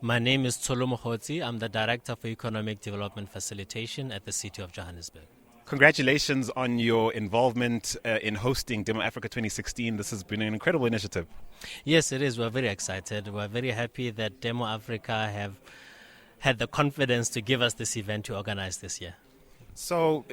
My name is Tsholo Mogotsi. I'm the Director for Economic Development Facilitation at the City of Johannesburg. Congratulations on your involvement in hosting Demo Africa 2016. This has been an incredible initiative. Yes, it is. We're very excited. We're very happy that Demo Africa have had the confidence to give us this event to organize this year. So,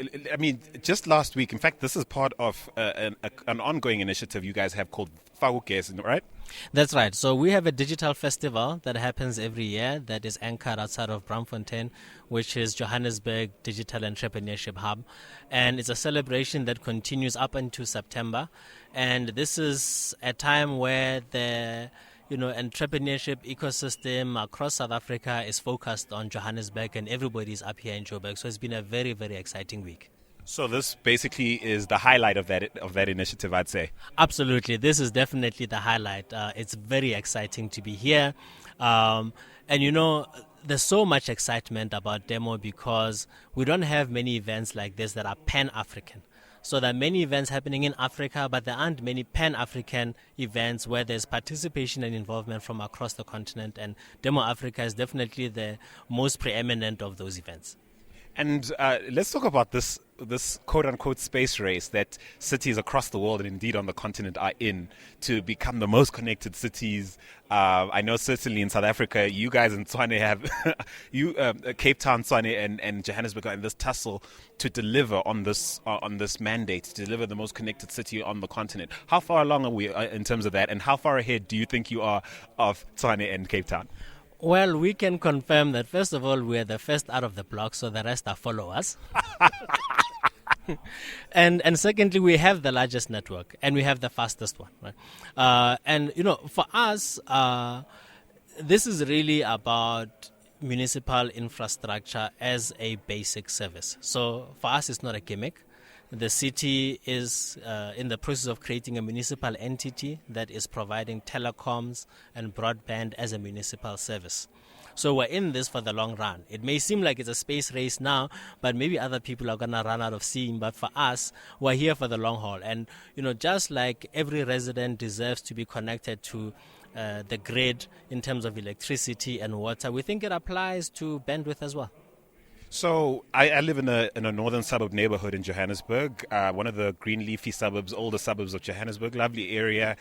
just last week, in fact, this is part of an ongoing initiative you guys have called Fagukes, right? That's right. So we have a digital festival that happens every year that is anchored outside of Braamfontein, which is Johannesburg Digital Entrepreneurship Hub. And it's a celebration that continues up into September. And this is a time where the entrepreneurship ecosystem across South Africa is focused on Johannesburg, and everybody's up here in Joburg. So it's been a very, very exciting week. So this basically is the highlight of that initiative, I'd say. Absolutely. This is definitely the highlight. It's very exciting to be here. There's so much excitement about Demo because we don't have many events like this that are pan-African. So there are many events happening in Africa, but there aren't many pan-African events where there's participation and involvement from across the continent. And Demo Africa is definitely the most preeminent of those events. And let's talk about this quote-unquote space race that cities across the world and indeed on the continent are in to become the most connected cities. I know certainly in South Africa, you guys in Tshwane have, Cape Town, Tshwane and Johannesburg are in this tussle to deliver on this mandate, to deliver the most connected city on the continent. How far along are we in terms of that, and how far ahead do you think you are of Tshwane and Cape Town? Well, we can confirm that, first of all, we're the first out of the block, so the rest are followers. and secondly, we have the largest network, and we have the fastest one. Right? For us, this is really about municipal infrastructure as a basic service. So for us, it's not a gimmick. The city is in the process of creating a municipal entity that is providing telecoms and broadband as a municipal service. So we're in this for the long run. It may seem like it's a space race now, but maybe other people are going to run out of steam. But for us, we're here for the long haul. And, just like every resident deserves to be connected to the grid in terms of electricity and water, we think it applies to bandwidth as well. So I live in a northern suburb neighborhood in Johannesburg, one of the green leafy suburbs, older suburbs of Johannesburg. Lovely area.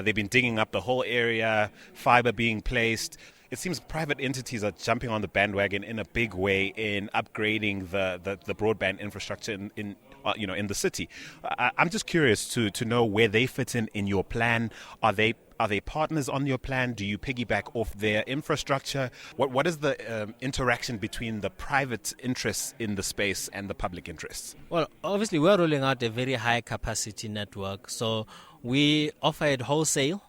They've been digging up the whole area, fiber being placed. It seems private entities are jumping on the bandwagon in a big way in upgrading the broadband infrastructure in the city. I'm just curious to know where they fit in your plan. Are they partners on your plan? Do you piggyback off their infrastructure? What is the interaction between the private interests in the space and the public interests? Well, obviously, we're rolling out a very high capacity network. So we offer it wholesale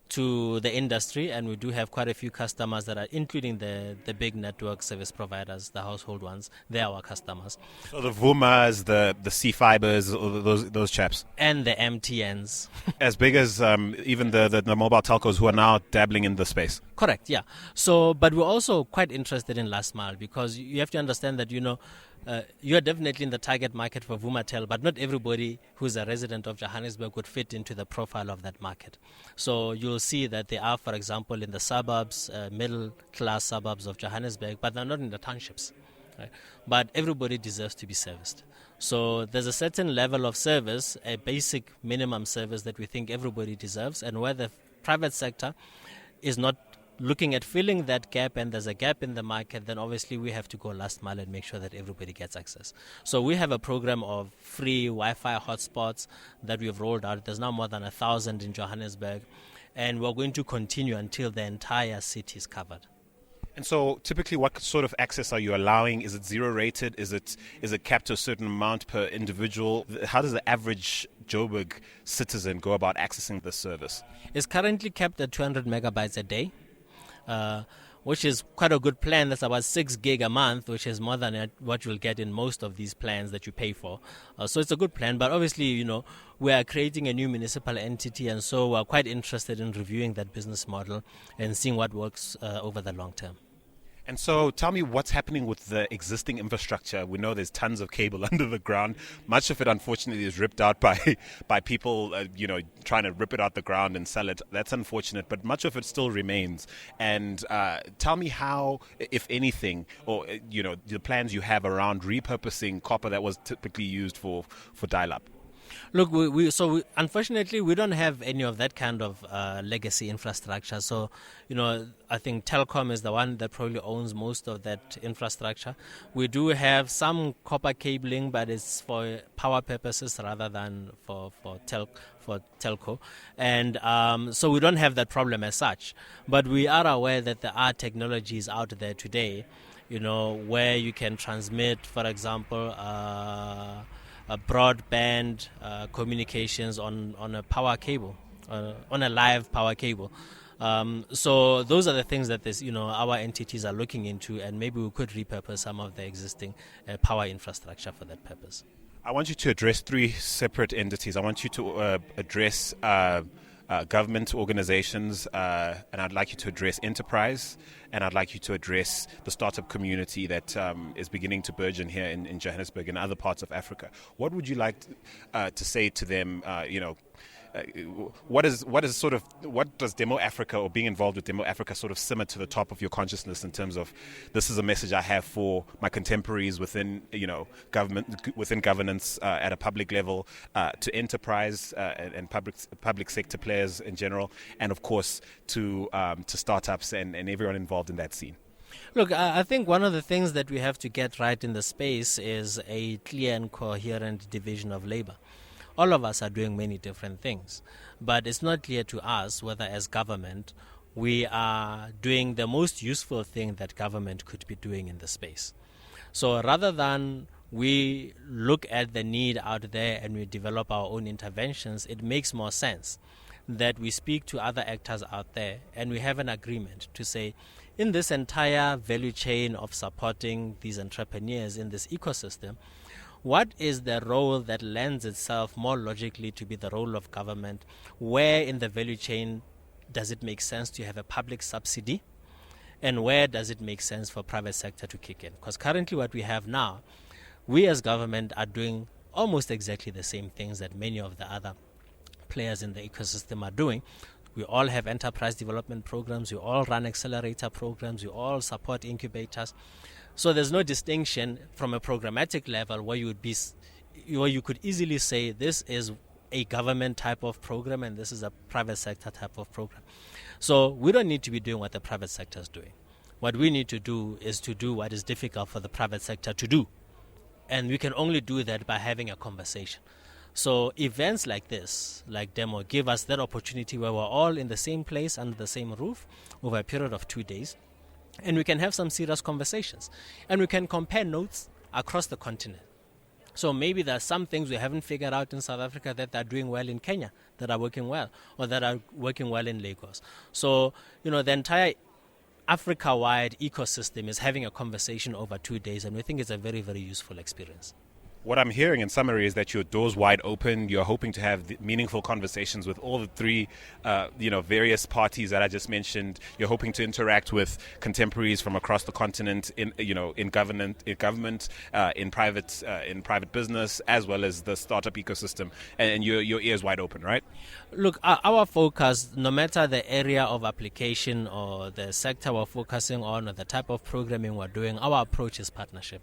to the industry, and we do have quite a few customers that are including the big network service providers, the household ones. They're our customers. So the Vumas, the C Fibers, those chaps, and the MTNs, as big as even the mobile telcos who are now dabbling in the space. Correct, yeah. So, but we're also quite interested in last mile because you have to understand that you're definitely in the target market for Vumatel, but not everybody who's a resident of Johannesburg would fit into the profile of that market. So you'll see that they are, for example, in the suburbs, middle-class suburbs of Johannesburg, but they're not in the townships. Right? But everybody deserves to be serviced. So there's a certain level of service, a basic minimum service that we think everybody deserves, and where the private sector is not looking at filling that gap and there's a gap in the market, then obviously we have to go last mile and make sure that everybody gets access. So we have a program of free Wi-Fi hotspots that we've rolled out. There's now more than 1,000 in Johannesburg, and we're going to continue until the entire city is covered. And so typically what sort of access are you allowing? Is it zero rated? Is it capped to a certain amount per individual? How does the average Joburg citizen go about accessing this service? It's currently capped at 200 megabytes a day. Which is quite a good plan. That's about 6 gig a month, which is more than what you'll get in most of these plans that you pay for. So it's a good plan, but obviously, we are creating a new municipal entity, and so we're quite interested in reviewing that business model and seeing what works over the long term. And so tell me what's happening with the existing infrastructure. We know there's tons of cable under the ground. Much of it, unfortunately, is ripped out by people, trying to rip it out the ground and sell it. That's unfortunate, but much of it still remains. And tell me how, if anything, or, the plans you have around repurposing copper that was typically used for dial-up. Look, unfortunately, we don't have any of that kind of legacy infrastructure. So, I think Telkom is the one that probably owns most of that infrastructure. We do have some copper cabling, but it's for power purposes rather than for telco. And so we don't have that problem as such. But we are aware that there are technologies out there today, where you can transmit, for example, broadband communications on a power cable, on a live power cable. So those are the things that our entities are looking into, and maybe we could repurpose some of the existing power infrastructure for that purpose. I want you to address three separate entities. I want you to address government organizations, and I'd like you to address enterprise, and I'd like you to address the startup community that is beginning to burgeon here in Johannesburg and other parts of Africa. What would you like to say to them? What does Demo Africa, or being involved with Demo Africa, sort of simmer to the top of your consciousness in terms of, this is a message I have for my contemporaries within government, within governance at a public level, to enterprise and public sector players in general, and of course to startups and everyone involved in that scene? Look, I think one of the things that we have to get right in the space is a clear and coherent division of labor. All of us are doing many different things, but it's not clear to us whether as government we are doing the most useful thing that government could be doing in the space. So rather than we look at the need out there and we develop our own interventions, it makes more sense that we speak to other actors out there and we have an agreement to say, in this entire value chain of supporting these entrepreneurs in this ecosystem, what is the role that lends itself more logically to be the role of government? Where in the value chain does it make sense to have a public subsidy? And where does it make sense for private sector to kick in? Because currently what we have now, we as government are doing almost exactly the same things that many of the other players in the ecosystem are doing. We all have enterprise development programs, we all run accelerator programs, we all support incubators. So there's no distinction from a programmatic level where you could easily say this is a government type of program and this is a private sector type of program. So we don't need to be doing what the private sector is doing. What we need to do is to do what is difficult for the private sector to do. And we can only do that by having a conversation. So events like this, like Demo, give us that opportunity where we're all in the same place under the same roof over a period of 2 days. And we can have some serious conversations. And we can compare notes across the continent. So maybe there are some things we haven't figured out in South Africa that are doing well in Kenya, that are working well, or that are working well in Lagos. So, the entire Africa-wide ecosystem is having a conversation over 2 days, and we think it's a very, very useful experience. What I'm hearing in summary is that your door's wide open. You're hoping to have meaningful conversations with all the three, various parties that I just mentioned. You're hoping to interact with contemporaries from across the continent in government, in private business, as well as the startup ecosystem. And your ear's wide open, right? Look, our focus, no matter the area of application or the sector we're focusing on or the type of programming we're doing, our approach is partnership.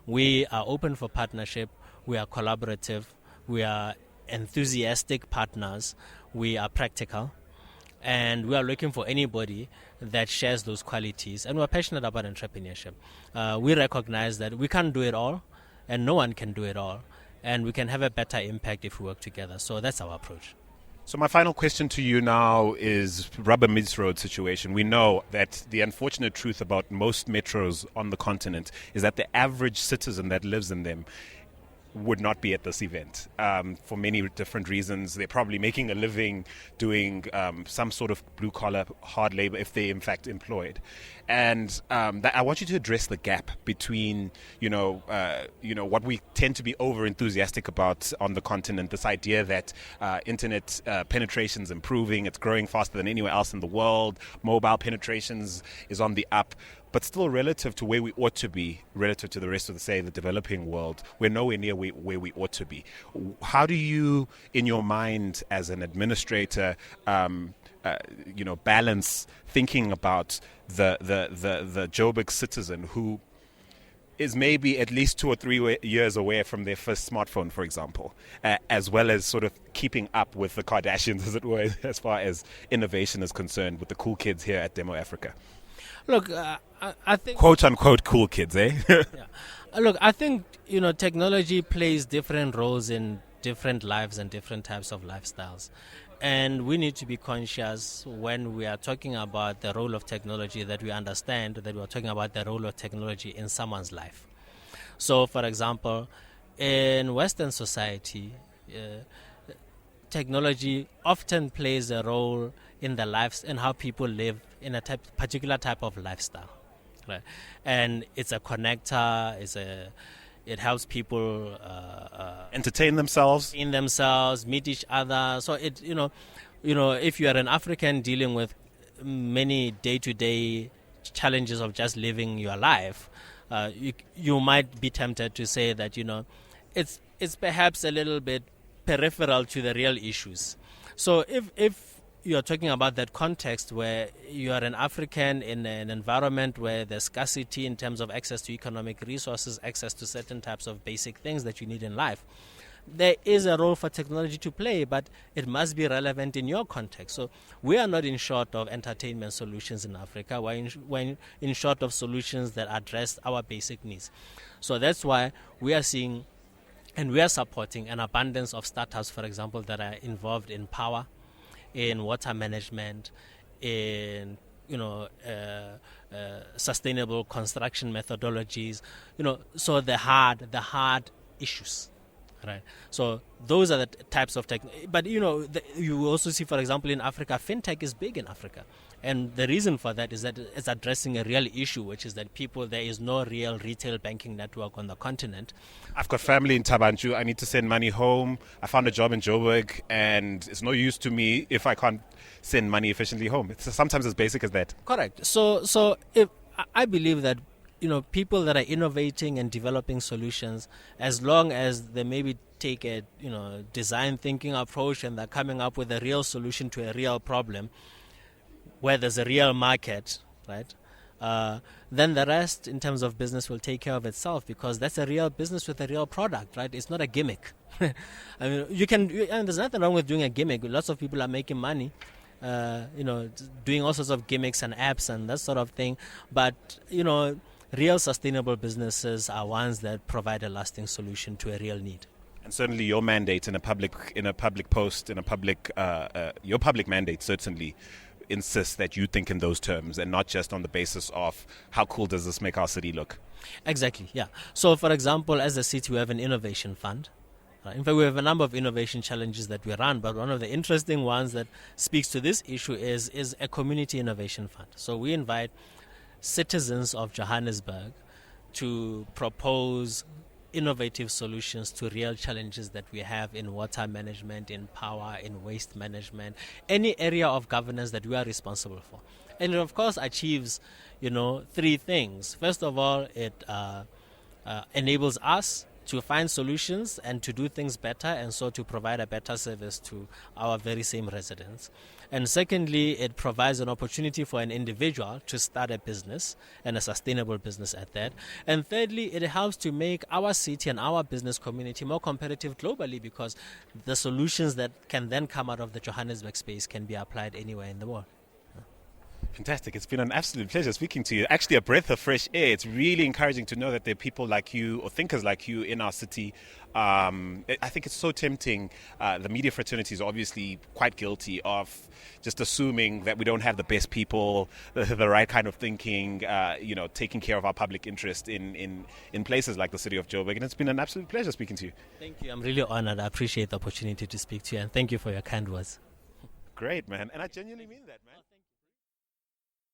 We are open for partnership, we are collaborative, we are enthusiastic partners, we are practical, and we are looking for anybody that shares those qualities, and we're passionate about entrepreneurship. We recognize that we can't do it all, and no one can do it all, and we can have a better impact if we work together. So that's our approach. So my final question to you now is rubber meets road situation. We know that the unfortunate truth about most metros on the continent is that the average citizen that lives in them would not be at this event for many different reasons. They're probably making a living doing some sort of blue collar hard labor if they're in fact employed. And I want you to address the gap between what we tend to be over enthusiastic about on the continent. This idea that internet penetration is improving, it's growing faster than anywhere else in the world. Mobile penetrations is on the up. But still, relative to where we ought to be, relative to the rest of the developing world, we're nowhere near where we ought to be. How do you, in your mind, as an administrator, balance thinking about the Joburg citizen who is maybe at least 2 or 3 years away from their first smartphone, for example, as well as sort of keeping up with the Kardashians, as it were, as far as innovation is concerned, with the cool kids here at Demo Africa? Look, I think, quote unquote, cool kids, eh? Yeah. Look, I think technology plays different roles in different lives and different types of lifestyles, and we need to be conscious when we are talking about the role of technology that we understand that we are talking about the role of technology in someone's life. So, for example, in Western society, technology often plays a role in the lives and how people live in a particular type of lifestyle, right? And it's a connector. It helps people entertain themselves, meet each other. So if you are an African dealing with many day-to-day challenges of just living your life, you might be tempted to say that it's perhaps a little bit peripheral to the real issues. So if you're talking about that context where you are an African in an environment where there's scarcity in terms of access to economic resources, access to certain types of basic things that you need in life, there is a role for technology to play, but it must be relevant in your context. So we are not in short of entertainment solutions in Africa. We're in short of solutions that address our basic needs. So that's why we are seeing and we are supporting an abundance of startups, for example, that are involved in power, in water management, in sustainable construction methodologies, so the hard issues, right? So those are the types of tech. But you also see, for example, in Africa, fintech is big in Africa, and the reason for that is that it's addressing a real issue, which is that there is no real retail banking network on the continent. I've got family in Tabanchu. I need to send money home. I found a job in Joburg, and it's no use to me if I can't send money efficiently home. It's sometimes as basic as that. Correct. So if I believe that people that are innovating and developing solutions, as long as they maybe take a design thinking approach and they're coming up with a real solution to a real problem, where there's a real market, right? Then the rest in terms of business will take care of itself, because that's a real business with a real product, right? It's not a gimmick. I mean, and there's nothing wrong with doing a gimmick. Lots of people are making money, doing all sorts of gimmicks and apps and that sort of thing. But, real sustainable businesses are ones that provide a lasting solution to a real need. And certainly your mandate your public mandate certainly insists that you think in those terms and not just on the basis of how cool does this make our city look. Exactly, yeah. So, for example, as a city, we have an innovation fund. In fact, we have a number of innovation challenges that we run, but one of the interesting ones that speaks to this issue is a community innovation fund. So we invite citizens of Johannesburg to propose innovative solutions to real challenges that we have in water management, in power, in waste management, any area of governance that we are responsible for. And it, of course, achieves, 3 things. First of all, it enables us to find solutions and to do things better, and so to provide a better service to our very same residents. And secondly, it provides an opportunity for an individual to start a business, and a sustainable business at that. And thirdly, it helps to make our city and our business community more competitive globally, because the solutions that can then come out of the Johannesburg space can be applied anywhere in the world. Fantastic. It's been an absolute pleasure speaking to you. Actually, a breath of fresh air. It's really encouraging to know that there are people like you or thinkers like you in our city. I think it's so tempting. The media fraternity is obviously quite guilty of just assuming that we don't have the best people, the right kind of thinking, taking care of our public interest in places like the city of Joburg. And it's been an absolute pleasure speaking to you. Thank you. I'm really honored. I appreciate the opportunity to speak to you, and thank you for your kind words. Great, man. And I genuinely mean that, man.